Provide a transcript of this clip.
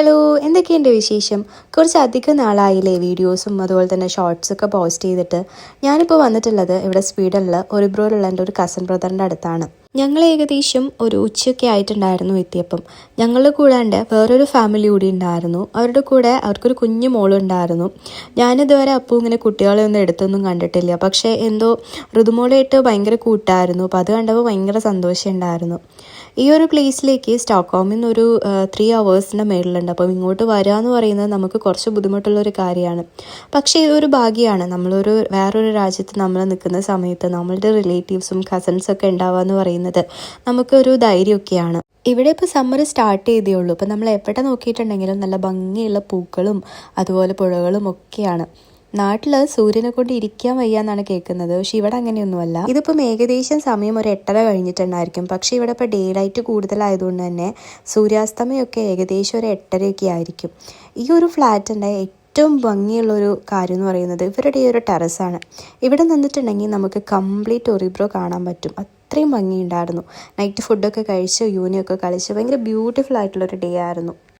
Hello, എന്തൊക്കെയുണ്ട് വിശേഷം? കുറച്ചധികം നാളായില്ലേ വീഡിയോസും അതുപോലെ തന്നെ ഷോർട്സൊക്കെ പോസ്റ്റ് ചെയ്തിട്ട്. ഞാനിപ്പോൾ വന്നിട്ടുള്ളത് ഇവിടെ സ്വീഡനിൽ ഒറിബ്രോയിലുള്ള എൻ്റെ ഒരു കസിൻ ബ്രദറിൻ്റെ അടുത്താണ്. ഞങ്ങൾ ഏകദേശം ഒരു ഉച്ചയൊക്കെ ആയിട്ടുണ്ടായിരുന്നു എത്തിയപ്പം. ഞങ്ങൾ കൂടാണ്ട് വേറൊരു ഫാമിലി കൂടി ഉണ്ടായിരുന്നു. അവരുടെ കൂടെ അവർക്കൊരു കുഞ്ഞു മോളുണ്ടായിരുന്നു. ഞാനിതുവരെ അപ്പോൾ ഇങ്ങനെ കുട്ടികളെ ഒന്നും എടുത്തൊന്നും കണ്ടിട്ടില്ല. പക്ഷേ എന്തോ ഋതുമോളായിട്ട് ഭയങ്കര കൂട്ടായിരുന്നു. അപ്പോൾ അത് കണ്ടപ്പോൾ ഭയങ്കര സന്തോഷം ഉണ്ടായിരുന്നു. ഈ ഒരു പ്ലേസിലേക്ക് സ്റ്റോക്ക്ഹോമിൽ നിന്നൊരു 3 hours മേളിലുണ്ട്. അപ്പം ഇങ്ങോട്ട് വരിക എന്ന് പറയുന്നത് നമുക്ക് കുറച്ച് ബുദ്ധിമുട്ടുള്ളൊരു കാര്യമാണ്. പക്ഷേ ഇതൊരു ഭാഗ്യമാണ്. വേറൊരു രാജ്യത്ത് നമ്മൾ നിൽക്കുന്ന സമയത്ത് നമ്മളുടെ റിലേറ്റീവ്സും കസിൻസൊക്കെ ഉണ്ടാവുക എന്ന് പറയുന്നത് നമുക്കൊരു ധൈര്യമൊക്കെയാണ്. ഇവിടെ ഇപ്പോൾ സമ്മർ സ്റ്റാർട്ട് ചെയ്തേ ഉള്ളൂ. ഇപ്പം നമ്മൾ എവിടെ നോക്കിയിട്ടുണ്ടെങ്കിലും നല്ല ഭംഗിയുള്ള പൂക്കളും അതുപോലെ പുഴകളും ഒക്കെയാണ്. നാട്ടിൽ സൂര്യനെ കൊണ്ട് ഇരിക്കാൻ വയ്യ എന്നാണ് കേൾക്കുന്നത്. പക്ഷെ ഇവിടെ അങ്ങനെയൊന്നുമല്ല. ഇതിപ്പം ഏകദേശം സമയം ഒരു 8:30 കഴിഞ്ഞിട്ടുണ്ടായിരിക്കും. പക്ഷേ ഇവിടെ ഇപ്പോൾ ഡേ ലൈറ്റ് കൂടുതലായതുകൊണ്ട് തന്നെ സൂര്യാസ്തമയമൊക്കെ ഏകദേശം ഒരു 8:30 ആയിരിക്കും. ഈ ഒരു ഫ്ലാറ്റിൻ്റെ ഏറ്റവും ഭംഗിയുള്ളൊരു കാര്യം എന്ന് പറയുന്നത് ഇവരുടെ ഈ ഒരു ടെറസാണ്. ഇവിടെ നിന്നിട്ടുണ്ടെങ്കിൽ നമുക്ക് കംപ്ലീറ്റ് ഒറിബ്രോ കാണാൻ പറ്റും. അത്രയും ഭംഗിയുണ്ടായിരുന്നു. നൈറ്റ് ഫുഡൊക്കെ കഴിച്ച് യൂണിയൊക്കെ കളിച്ച് ഭയങ്കര ബ്യൂട്ടിഫുൾ ആയിട്ടുള്ളൊരു ഡേ ആയിരുന്നു.